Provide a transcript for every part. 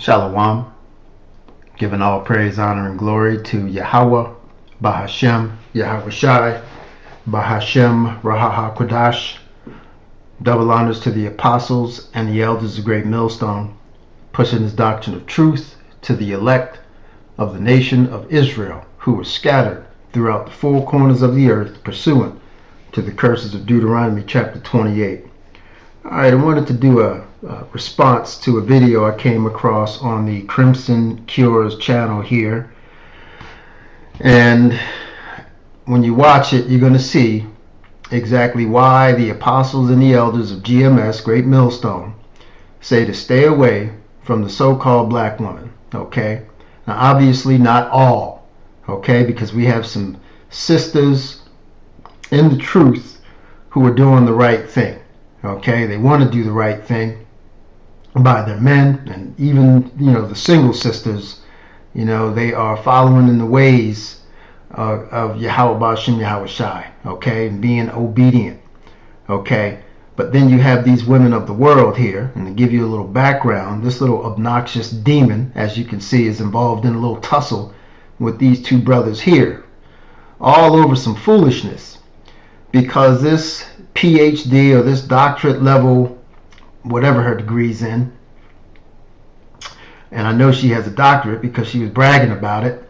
Shalom, giving all praise, honor, and glory to Yahweh, Bahashem, Yahweh Shai, Bahashem, Rahaha Kodash. Double honors to the apostles and the elders of Great Millstone, pushing this doctrine of truth to the elect of the nation of Israel, who were scattered throughout the four corners of the earth, pursuant to the curses of Deuteronomy chapter 28. Alright, I wanted to do a response to a video I came across on the Crimson Cures channel here. And when you watch it, you're going to see exactly why the apostles and the elders of GMS, Great Millstone, say to stay away from the so-called black woman. Okay? Now, obviously not all. Okay? Because we have some sisters in the truth who are doing the right thing. Okay, they want to do the right thing by their men, and even, the single sisters, they are following in the ways of Yahweh Bashem, Yahweh Shai, okay, and being obedient, okay. But then you have these women of the world here, and to give you a little background, this little obnoxious demon, as you can see, is involved in a little tussle with these two brothers here, all over some foolishness, because this PhD or this doctorate level, whatever her degree's in, and I know she has a doctorate because she was bragging about it.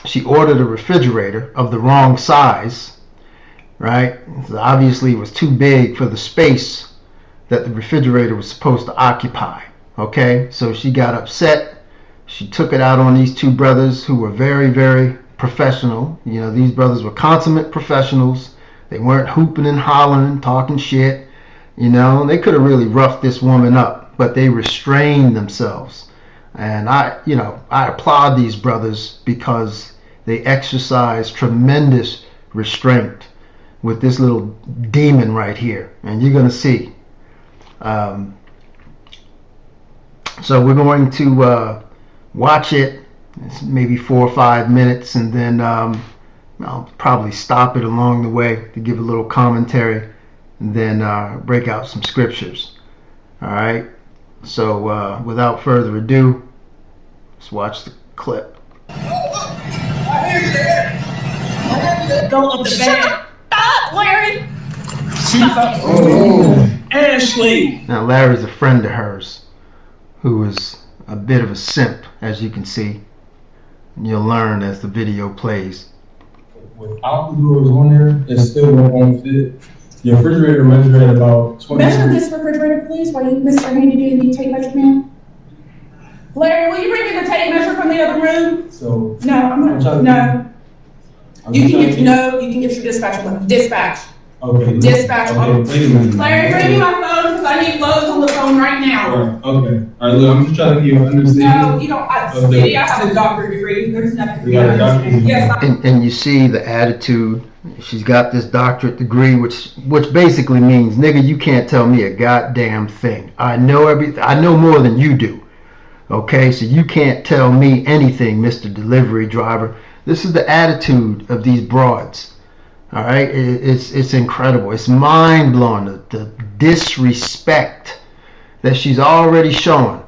She ordered a refrigerator of the wrong size, right? So obviously it was too big for the space that the refrigerator was supposed to occupy. Okay, so she got upset. She took it out on these two brothers who were very, very professional. These brothers were consummate professionals. They weren't hooping and hollering, talking shit. They could have really roughed this woman up, but they restrained themselves. And I applaud these brothers because they exercise tremendous restraint with this little demon right here. And you're going to see. So we're going to watch it. It's maybe 4 or 5 minutes, and then I'll probably stop it along the way to give a little commentary, and then break out some scriptures. Alright, so without further ado, let's watch the clip. Go up the bed. Stop, Larry! Ashley! Now Larry's a friend of hers who is a bit of a simp, as you can see. And you'll learn as the video plays. Without the doors on there, it still won't fit. Your refrigerator measured at about 20. Measure this refrigerator, please, while you, Mr. Handy, doing the tape measure, man. Larry, will you bring me the tape measure from the other room? So no, I'm not. No. You can get your dispatch one. Dispatch. Okay. Dispatch. Okay. Wait a minute. Larry, bring me my phone because I need Lowe's on the phone right now. All right. Okay. All right. Look, I'm just trying to give you an understanding. No, you don't. Sweetie, I have a doctorate degree. There's nothing for you to understand. Yes. And you see the attitude. She's got this doctorate degree, which basically means, nigga, you can't tell me a goddamn thing. I know everything. I know more than you do. Okay, so you can't tell me anything, Mr. Delivery Driver. This is the attitude of these broads. All right, it's incredible. It's mind blowing the disrespect that she's already showing,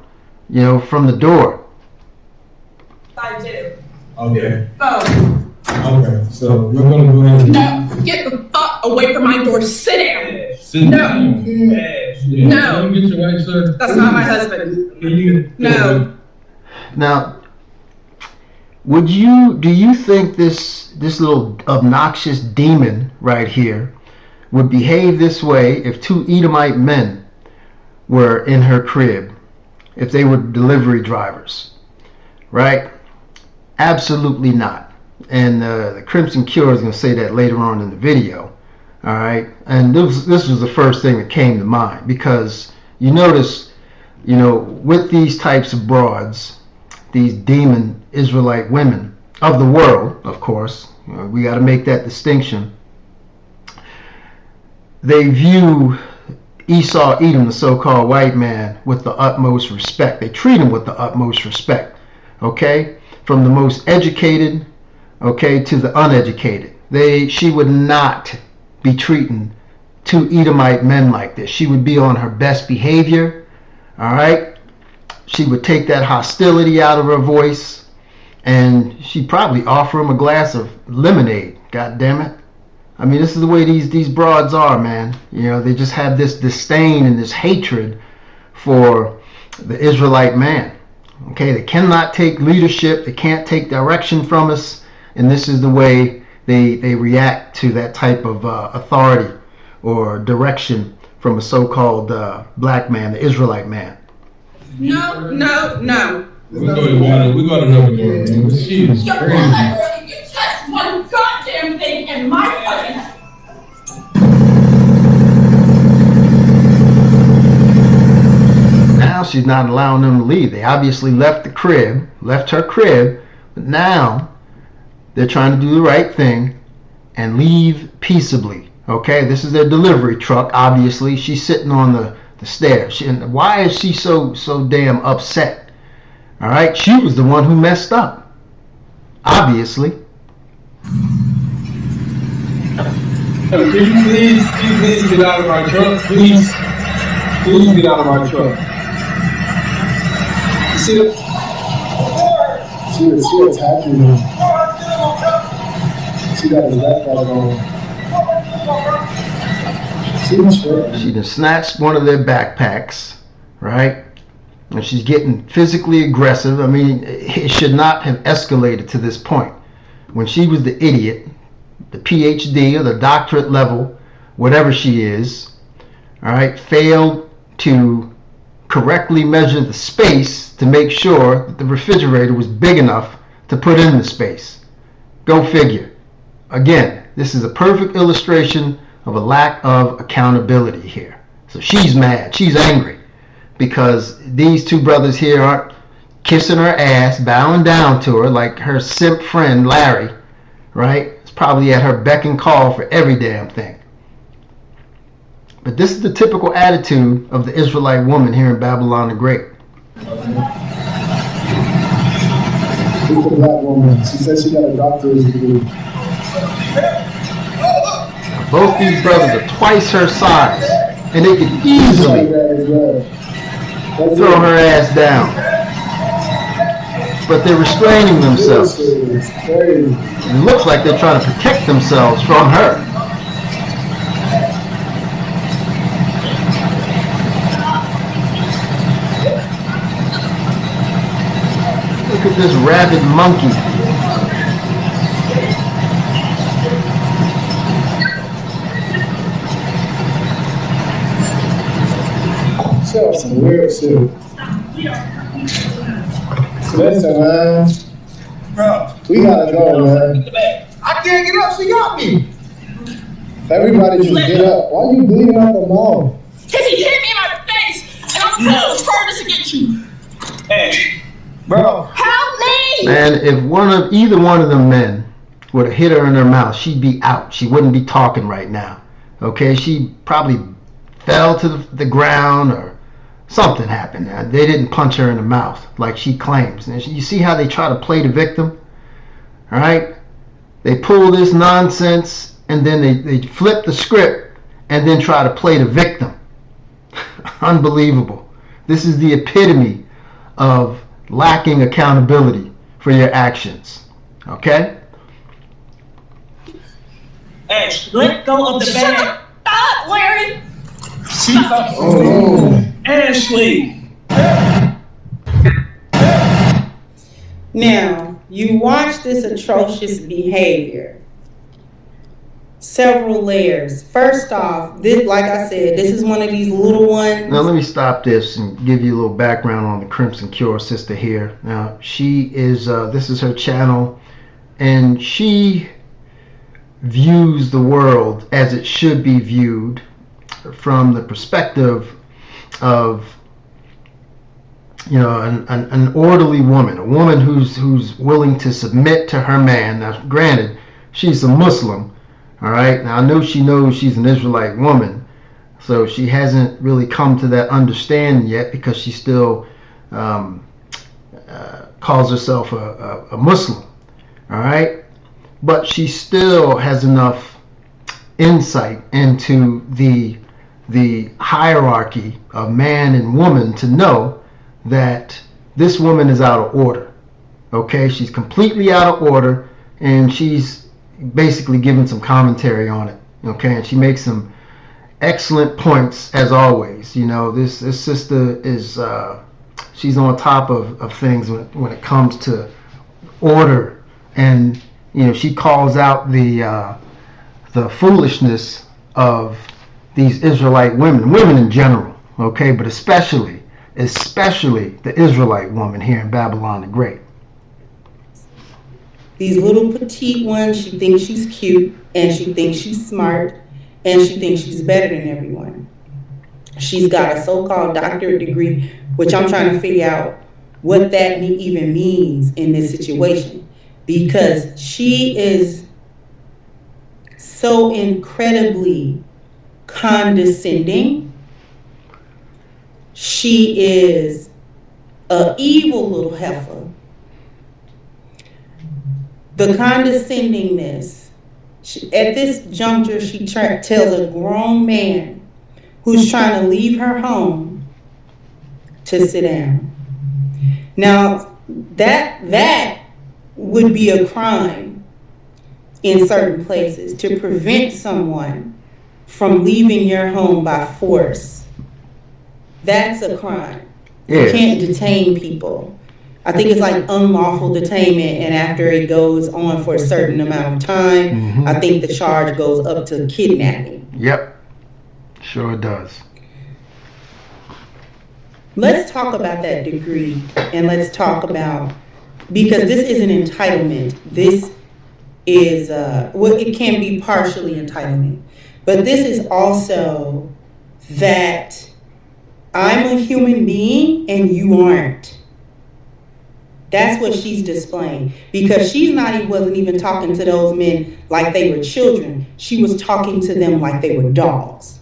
from the door. I do. Okay. Phone. Okay. So we're gonna go ahead. No, get the fuck away from my door. Sit down. Sit No. down. Yeah. No. Can you get your wife, sir? That's not my husband. Can you? No. Now, do you think this little obnoxious demon right here would behave this way if two Edomite men were in her crib, if they were delivery drivers, right? Absolutely not. And the Crimson Cure is going to say that later on in the video. All right, and this was the first thing that came to mind, because you notice, with these types of broads, these demon Israelite women of the world, of course, we got to make that distinction. They view Esau, Edom, the so-called white man, with the utmost respect. They treat him with the utmost respect. Okay, from the most educated, okay, to the uneducated. She would not be treating two Edomite men like this. She would be on her best behavior, all right? she would take that hostility out of her voice, and she'd probably offer him a glass of lemonade. God damn it. I mean, this is the way these broads are, man. You know, they just have this disdain and this hatred for the Israelite man. Okay, they cannot take leadership, they can't take direction from us, and this is the way they react to that type of authority or direction from a so-called black man, the Israelite man. No. We're going another door, man. But she is You're crazy. not, you touched one goddamn thing in my fucking house. Now she's not allowing them to leave. They obviously left her crib, but now they're trying to do the right thing and leave peaceably. Okay, this is their delivery truck. Obviously, she's sitting on the stairs. And why is she so damn upset? All right, she was the one who messed up. Obviously. Can you please get out of my truck? Please get out of my truck. You see that? She attacking him. She got his backpack on. She done snatched one of their backpacks, right? And she's getting physically aggressive. I mean, it should not have escalated to this point. When she was the idiot, the PhD or the doctorate level, whatever she is, all right, failed to correctly measure the space to make sure that the refrigerator was big enough to put in the space. Go figure. Again, this is a perfect illustration of a lack of accountability here. So she's mad, she's angry, because these two brothers here aren't kissing her ass, bowing down to her like her simp friend Larry, right? It's probably at her beck and call for every damn thing. But this is the typical attitude of the Israelite woman here in Babylon the Great. Who's the black woman? She said she got a doctorate degree. Both these brothers are twice her size, and they could easily throw her ass down. But they're restraining themselves. It looks like they're trying to protect themselves from her. Look at this rabid monkey. She has some weird shit. Listen, man. Bro, We gotta go, man. I can't get up. She got me. Everybody just get up. Why you bleeding out the mouth? Cause he hit me in my face, and I'm still furnace against you. Hey, bro. Help me! Man, if either one of them men would have hit her in her mouth, she'd be out. She wouldn't be talking right now. Okay, she probably fell to the ground or something happened. They didn't punch her in the mouth like she claims. And you see how they try to play the victim? All right? They pull this nonsense and then they flip the script and then try to play the victim. Unbelievable. This is the epitome of lacking accountability for your actions. Okay? Hey, let go of the bag. Stop, Larry! Oh, Ashley! Now, you watch this atrocious behavior. Several layers. First off, this, like I said, this is one of these little ones. Now let me stop this and give you a little background on the Crimson Cure sister here. Now she is, this is her channel, and she views the world as it should be viewed from the perspective of, you know, an orderly woman, a woman who's willing to submit to her man. Now granted, she's a Muslim. All right. Now I know she knows she's an Israelite woman, so she hasn't really come to that understanding yet because she still calls herself a Muslim. All right, but she still has enough insight into the hierarchy of man and woman to know that this woman is out of order. Okay, she's completely out of order, and she's basically giving some commentary on it. Okay, and she makes some excellent points as always. You know, this sister is she's on top of things when it comes to order, and you know, she calls out the foolishness of these Israelite women in general. Okay, but especially the Israelite woman here in Babylon the Great. These little petite ones, she thinks she's cute, and she thinks she's smart, and she thinks she's better than everyone. She's got a so-called doctorate degree, which I'm trying to figure out what that even means in this situation, because she is so incredibly condescending. She is an evil little heifer. The condescendingness. At this juncture, she tells a grown man who's trying to leave her home to sit down. Now, that would be a crime in certain places, to prevent someone from leaving your home by force. That's a crime. You can't detain people. I think it's like unlawful detainment, and after it goes on for a certain amount of time, I think the charge goes up to kidnapping. Yep, sure does. Let's talk about that degree, and let's talk about, because this is an entitlement. This is, well, it can be partially entitlement, but this is also that I'm a human being and you aren't. That's what she's displaying, because she wasn't even talking to those men like they were children. She was talking to them like they were dogs.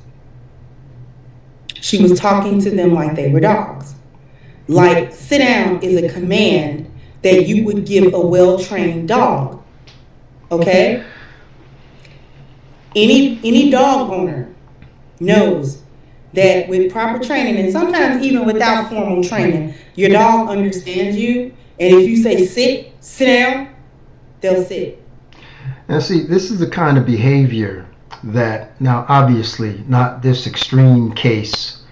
She was talking to them like they were dogs. Like, sit down is a command that you would give a well-trained dog. Okay? Any dog owner knows that with proper training, and sometimes even without formal training, your dog understands you. And if you say sit down, they'll sit. Now see, this is the kind of behavior that, now obviously not this extreme case,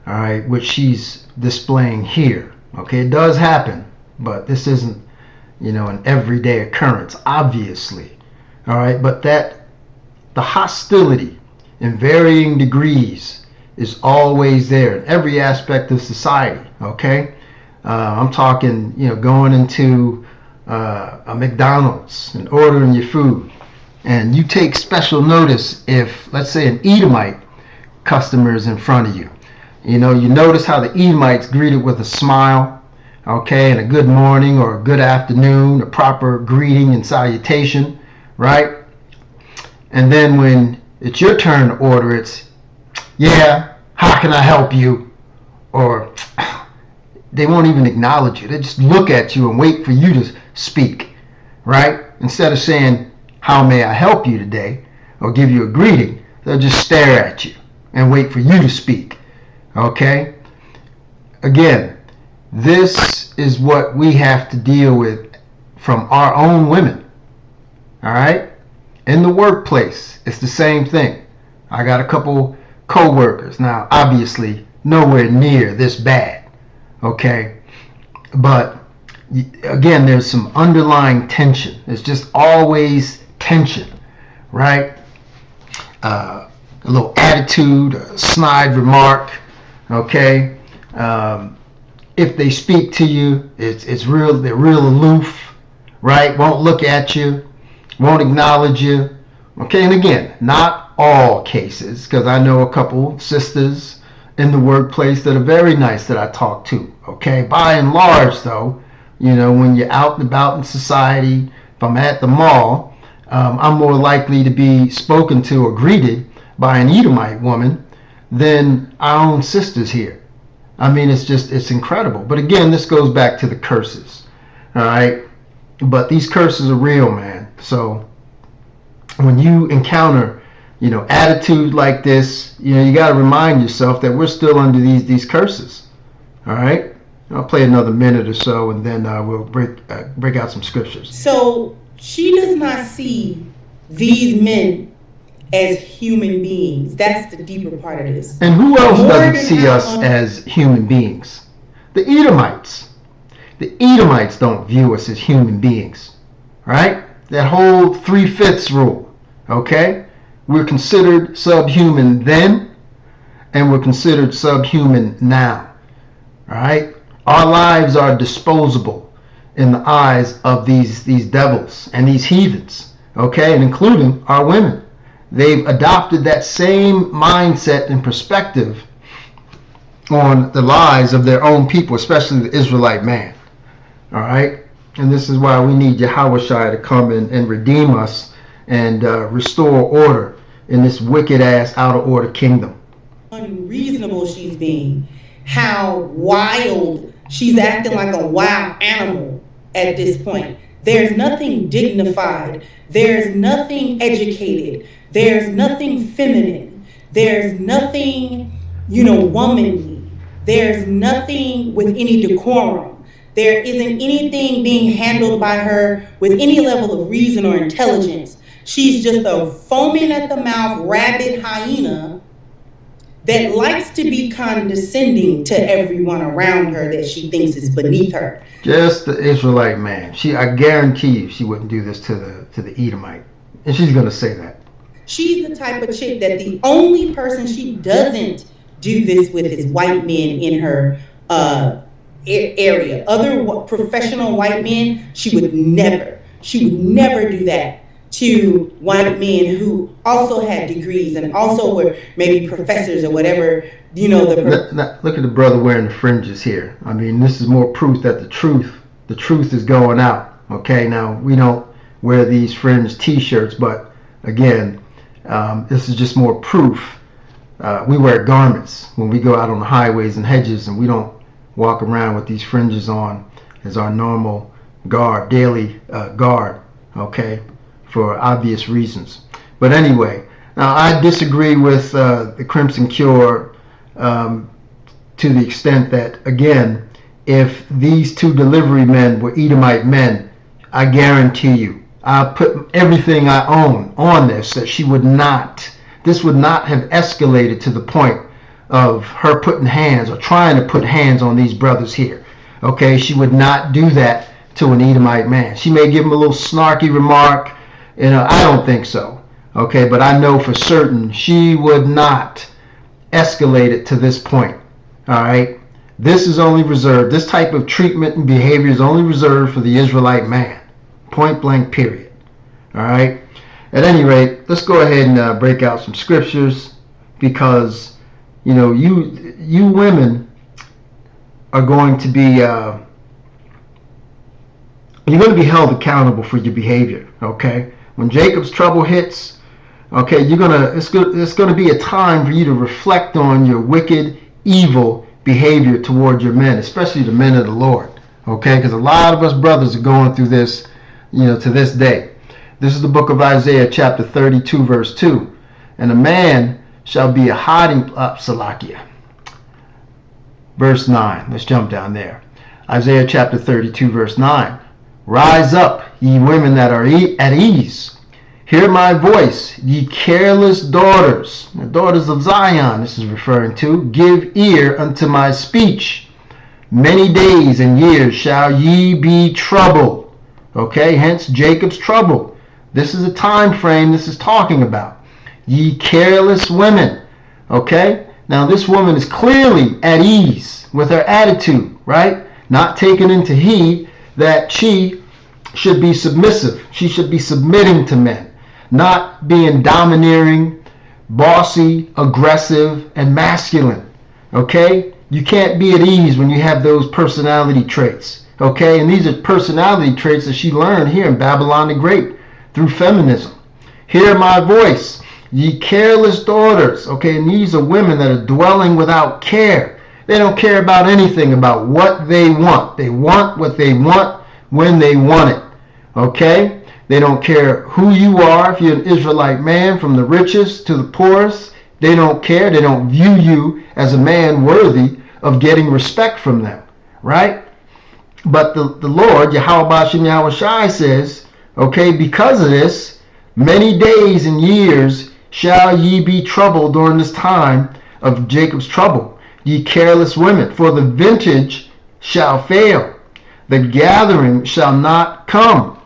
all right, which she's displaying here. Okay, it does happen, but this isn't, you know, an everyday occurrence, obviously. All right, but that the hostility in varying degrees is always there in every aspect of society. Okay. I'm talking, you know, going into a McDonald's and ordering your food, and you take special notice if, let's say, an Edomite customer is in front of you. You know, you notice how the Edomites greeted with a smile, okay, and a good morning or a good afternoon, a proper greeting and salutation, right? And then when it's your turn to order, it's, yeah, how can I help you? Or they won't even acknowledge you. They just look at you and wait for you to speak, right? Instead of saying, how may I help you today? Or give you a greeting, they'll just stare at you and wait for you to speak, okay? Again, this is what we have to deal with from our own women, all right? In the workplace, it's the same thing. I got a couple co-workers. Now, obviously, nowhere near this bad. Okay, but again, there's some underlying tension. There's just always tension, right? A little attitude, a snide remark. Okay, if they speak to you, it's real. They're real aloof, right? Won't look at you, won't acknowledge you. Okay, and again, not all cases, because I know a couple sisters in the workplace that are very nice that I talk to. Okay, by and large though, you know, when you're out and about in society, if I'm at the mall, I'm more likely to be spoken to or greeted by an Edomite woman than our own sisters here. I mean, it's incredible. But again, this goes back to the curses, all right? But these curses are real, man. So when you encounter, you know, attitude like this, you know, you got to remind yourself that we're still under these curses. All right. I'll play another minute or so, and then we'll break out some scriptures. So she does not see these men as human beings. That's the deeper part of this. And who else More doesn't than see us as human beings? The Edomites. The Edomites don't view us as human beings, right? That whole 3/5 rule, okay? We're considered subhuman then, and we're considered subhuman now, all right? Our lives are disposable in the eyes of these devils and these heathens, okay? And including our women. They've adopted that same mindset and perspective on the lives of their own people, especially the Israelite man. All right? And this is why we need Yahushua to come and redeem us and restore order in this wicked-ass, out-of-order kingdom. Unreasonable she's being. How wild. She's acting like a wild animal at this point. There's nothing dignified. There's nothing educated. There's nothing feminine. There's nothing, womanly. There's nothing with any decorum. There isn't anything being handled by her with any level of reason or intelligence. She's just a foaming at the mouth, rabid hyena that likes to be condescending to everyone around her that she thinks is beneath her. Just the Israelite man. I guarantee you she wouldn't do this to the Edomite. And she's going to say that. She's the type of chick that the only person she doesn't do this with is white men in her area. Other professional white men, she would never do that to white men who also had degrees and also were maybe professors or whatever, Look at the brother wearing the fringes here. I mean, this is more proof that the truth is going out. Okay, now we don't wear these fringe t-shirts, but again, this is just more proof. We wear garments when we go out on the highways and hedges, and we don't walk around with these fringes on as our normal garb, daily garb, okay, for obvious reasons. But anyway, now I disagree with the Crimson Cure to the extent that, again, if these two delivery men were Edomite men, I guarantee you, I'll put everything I own on this, that this would not have escalated to the point of her putting hands or trying to put hands on these brothers here. Okay, she would not do that to an Edomite man. She may give him a little snarky remark, I don't think so. Okay, but I know for certain she would not escalate it to this point. All right, this type of treatment and behavior is only reserved for the Israelite man. Point blank, period. All right. At any rate, let's go ahead and break out some scriptures, because you women are going to be you're going to be held accountable for your behavior. Okay, when Jacob's trouble hits, okay, it's going to be a time for you to reflect on your wicked, evil behavior toward your men, especially the men of the Lord. Okay, because a lot of us brothers are going through this, to this day. This is the book of Isaiah, chapter 32, verse 2. And a man shall be a hiding Salakia. Verse 9. Let's jump down there. Isaiah chapter 32, verse 9. Rise up, ye women that are at ease. Hear my voice, ye careless daughters. The daughters of Zion, this is referring to. Give ear unto my speech. Many days and years shall ye be troubled. Okay, hence Jacob's trouble. This is a time frame this is talking about. Ye careless women. Okay, now this woman is clearly at ease with her attitude, right? Not taking into heed that she should be submissive. She should be submitting to men, not being domineering, bossy, aggressive, and masculine. Okay, you can't be at ease when you have those personality traits. Okay, and these are personality traits that she learned here in Babylon the Great through feminism. Hear my voice, ye careless daughters. Okay, and these are women that are dwelling without care. They don't care about anything about what they want. They want what they want when they want it. Okay, they don't care who you are. If you're an Israelite man, from the richest to the poorest, they don't care. They don't view you as a man worthy of getting respect from them. right? But the Lord, Yahweh Shem Yahweh Shai says, okay, because of this, many days and years shall ye be troubled during this time of Jacob's trouble, ye careless women, for the vintage shall fail, the gathering shall not come.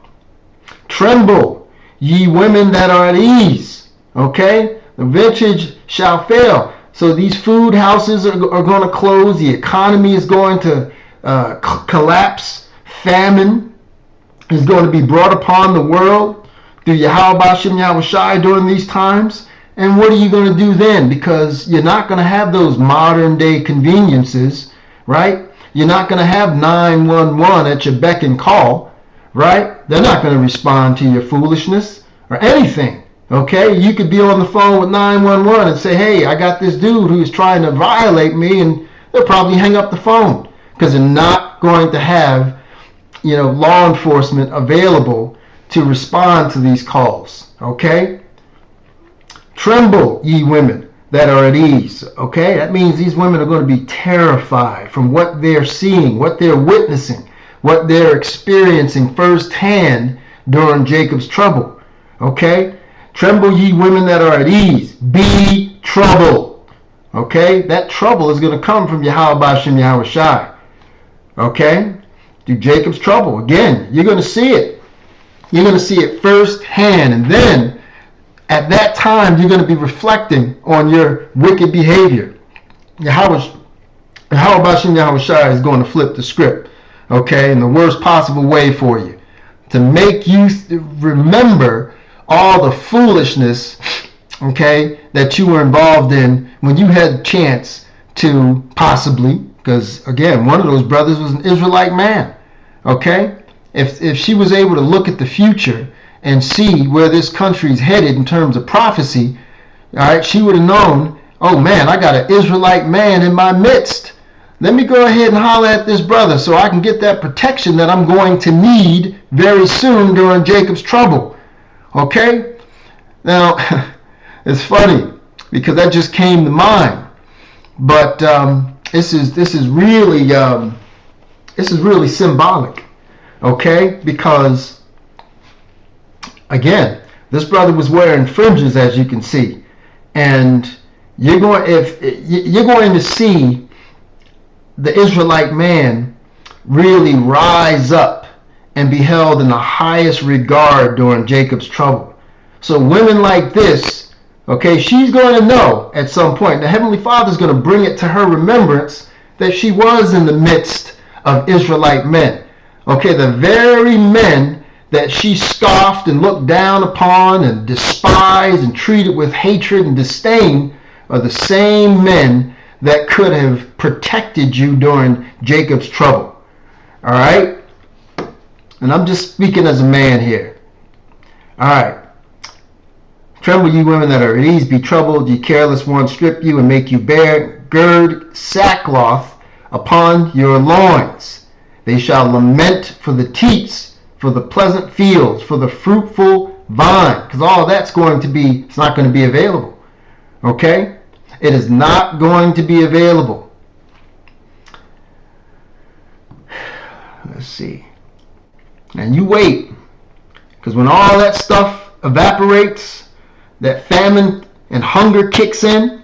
Tremble, ye women that are at ease, okay? The vintage shall fail. So these food houses are going to close. The economy is going to collapse. Famine is going to be brought upon the world through Yahweh Shem Yahweh Shai during these times. And what are you going to do then? Because you're not going to have those modern day conveniences, right? You're not going to have 911 at your beck and call, right? They're not going to respond to your foolishness or anything. Okay, you could be on the phone with 911 and say, hey, I got this dude who's trying to violate me, and they'll probably hang up the phone because they're not going to have, law enforcement available to respond to these calls. Okay, tremble, ye women that are at ease. Okay, that means these women are going to be terrified from what they're seeing, what they're witnessing, what they're experiencing firsthand during Jacob's trouble. Okay. Tremble, ye women that are at ease. Be troubled. Okay? That trouble is going to come from Yahweh Shem Yahweh Shai. Okay? Through Jacob's trouble. Again, you're going to see it. You're going to see it firsthand. And then, at that time, you're going to be reflecting on your wicked behavior. Yahweh Shem Yahweh Shai is going to flip the script. Okay? In the worst possible way for you. To make you remember all the foolishness, okay, that you were involved in when you had a chance to possibly, because again, one of those brothers was an Israelite man, okay? If she was able to look at the future and see where this country is headed in terms of prophecy, all right, she would have known, oh man, I got an Israelite man in my midst. Let me go ahead and holler at this brother so I can get that protection that I'm going to need very soon during Jacob's trouble. Okay, now it's funny because that just came to mind, but this is really symbolic. Okay, because again, this brother was wearing fringes, as you can see, and you're going to see the Israelite man really rise up and be held in the highest regard during Jacob's trouble. So women like this, okay, she's going to know at some point. The Heavenly Father is going to bring it to her remembrance that she was in the midst of Israelite men. Okay, the very men that she scoffed and looked down upon and despised and treated with hatred and disdain are the same men that could have protected you during Jacob's trouble. All right? And I'm just speaking as a man here. All right. Tremble, ye women that are at ease. Be troubled, ye careless ones. Strip you and make you bare. Gird sackcloth upon your loins. They shall lament for the teats, for the pleasant fields, for the fruitful vine. Because all of that's it's not going to be available. Okay? It is not going to be available. Let's see. And you wait, because when all that stuff evaporates, that famine and hunger kicks in,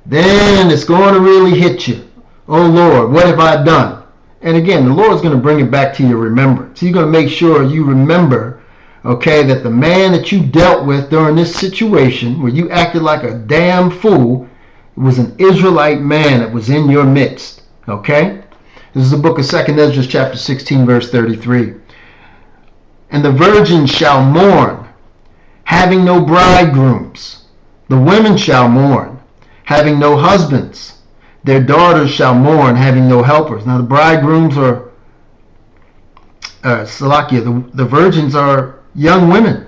then it's going to really hit you. Oh Lord, what have I done? And again, the Lord's going to bring it back to your remembrance. He's going to make sure you remember, okay, that the man that you dealt with during this situation, where you acted like a damn fool, was an Israelite man that was in your midst. Okay? This is the book of 2 Ezra chapter 16, verse 33. And the virgins shall mourn, having no bridegrooms. The women shall mourn, having no husbands. Their daughters shall mourn, having no helpers. Now the bridegrooms are, the virgins are young women.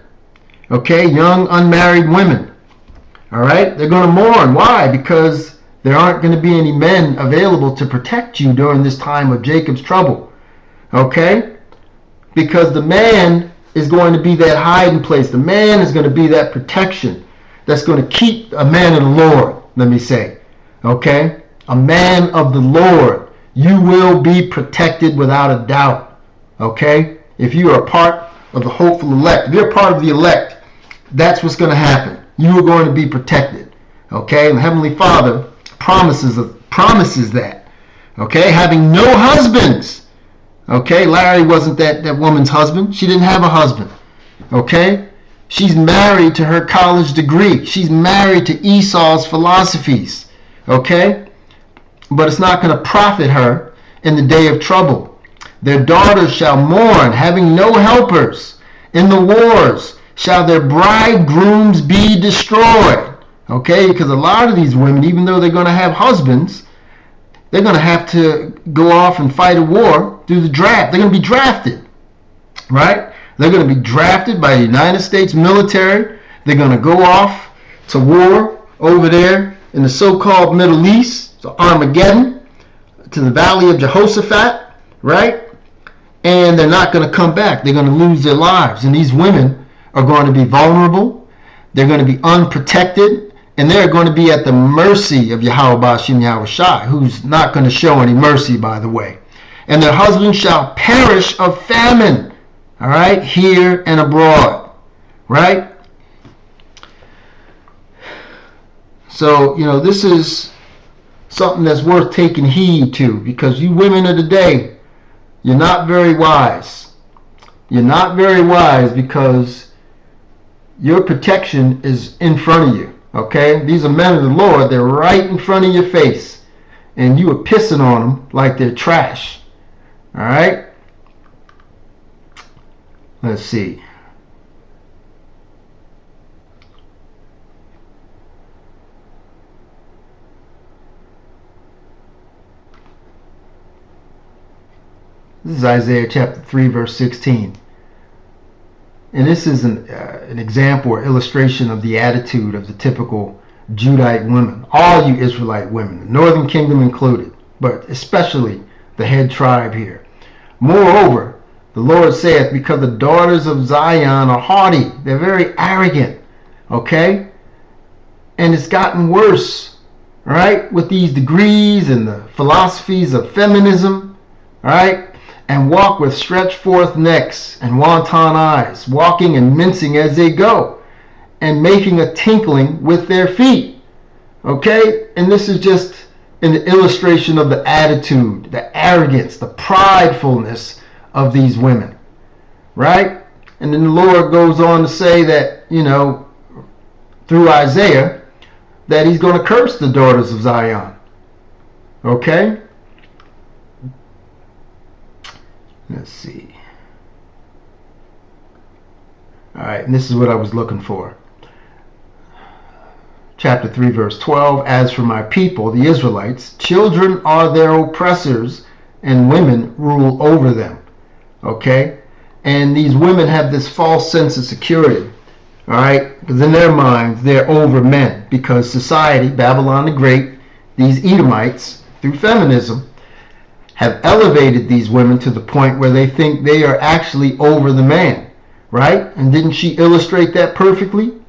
Okay, young unmarried women. All right, they're going to mourn. Why? Because there aren't going to be any men available to protect you during this time of Jacob's trouble. Okay? Because the man is going to be that hiding place. The man is going to be that protection that's going to keep a man of the Lord, let me say. Okay? A man of the Lord You will be protected without a doubt. Okay? If you are a part of the hopeful elect, if you're a part of the elect, that's what's going to happen. You are going to be protected. Okay? And the Heavenly Father promises that. Okay? Having no husbands. Okay? Larry wasn't that woman's husband. She didn't have a husband. Okay? She's married to her college degree. She's married to Esau's philosophies. Okay? But it's not going to profit her in the day of trouble. Their daughters shall mourn, having no helpers. In the wars shall their bridegrooms be destroyed. Okay? Because a lot of these women, even though they're going to have husbands, they're going to have to go off and fight a war through the draft. They're going to be drafted. Right? They're going to be drafted by the United States military. They're going to go off to war over there in the so-called Middle East, so Armageddon, to the Valley of Jehoshaphat, right? And they're not going to come back. They're going to lose their lives. And these women are going to be vulnerable. They're going to be unprotected. And they're going to be at the mercy of Yahweh Bashim Yahushai, who's not going to show any mercy, by the way. And their husbands shall perish of famine. All right, here and abroad, right? So, this is something that's worth taking heed to, because you women of the day, you're not very wise. You're not very wise because your protection is in front of you, okay? These are men of the Lord. They're right in front of your face, and you are pissing on them like they're trash, all right? Let's see. This is Isaiah chapter 3, verse 16. And this is an example or illustration of the attitude of the typical Judite women. All you Israelite women, the northern kingdom included, but especially the head tribe here. Moreover, the Lord saith, because the daughters of Zion are haughty. They're very arrogant. Okay? And it's gotten worse. Right? With these degrees and the philosophies of feminism. Right? And walk with stretched forth necks and wanton eyes. Walking and mincing as they go. And making a tinkling with their feet. Okay? And this is just an illustration of the attitude, the arrogance, the pridefulness of these women, right? And then the Lord goes on to say that, through Isaiah, that he's going to curse the daughters of Zion. Okay? Let's see. All right, and this is what I was looking for. Chapter 3, verse 12, as for my people, the Israelites, children are their oppressors, and women rule over them. Okay? And these women have this false sense of security. All right? Because in their minds, they're over men. Because society, Babylon the Great, these Edomites, through feminism, have elevated these women to the point where they think they are actually over the man. Right? And didn't she illustrate that perfectly?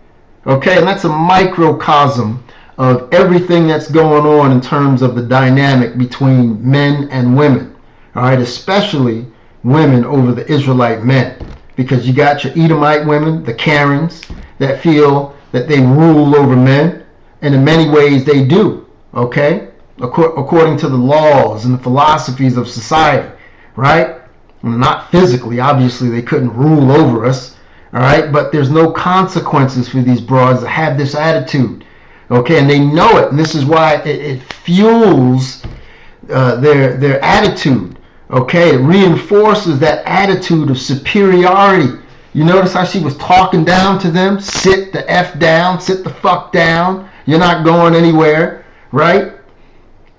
Okay? And that's a microcosm of everything that's going on in terms of the dynamic between men and women. All right? Especially women over the Israelite men, because you got your Edomite women, the Karens, that feel that they rule over men, and in many ways they do, okay, according to the laws and the philosophies of society, right? Not physically, obviously they couldn't rule over us, all right, but there's no consequences for these broads that have this attitude, okay, and they know it, and this is why it fuels their attitude. Okay, it reinforces that attitude of superiority. You notice how she was talking down to them? Sit the F down, sit the fuck down. You're not going anywhere, right?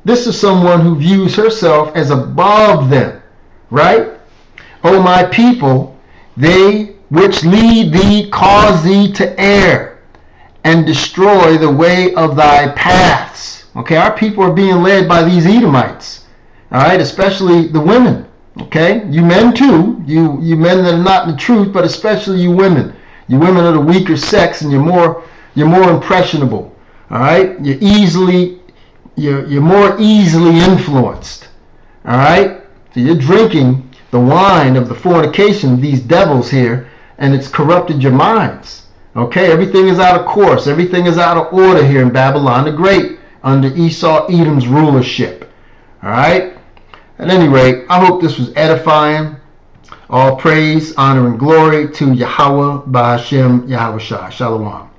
This is someone who views herself as above them, right? O my people, they which lead thee cause thee to err and destroy the way of thy paths. Okay, our people are being led by these Edomites. All right, especially the women. Okay, you men too. You men that are not in the truth, but especially you women. You women are the weaker sex, and you're more impressionable. All right, you're more easily influenced. All right? So you're drinking the wine of the fornication, these devils here, and it's corrupted your minds. Okay? Everything is out of course. Everything is out of order here in Babylon the Great under Esau Edom's rulership. All right? At any rate, I hope this was edifying. All praise, honor, and glory to Yahweh, Ba'ashem, Yahweh Shai. Shalom.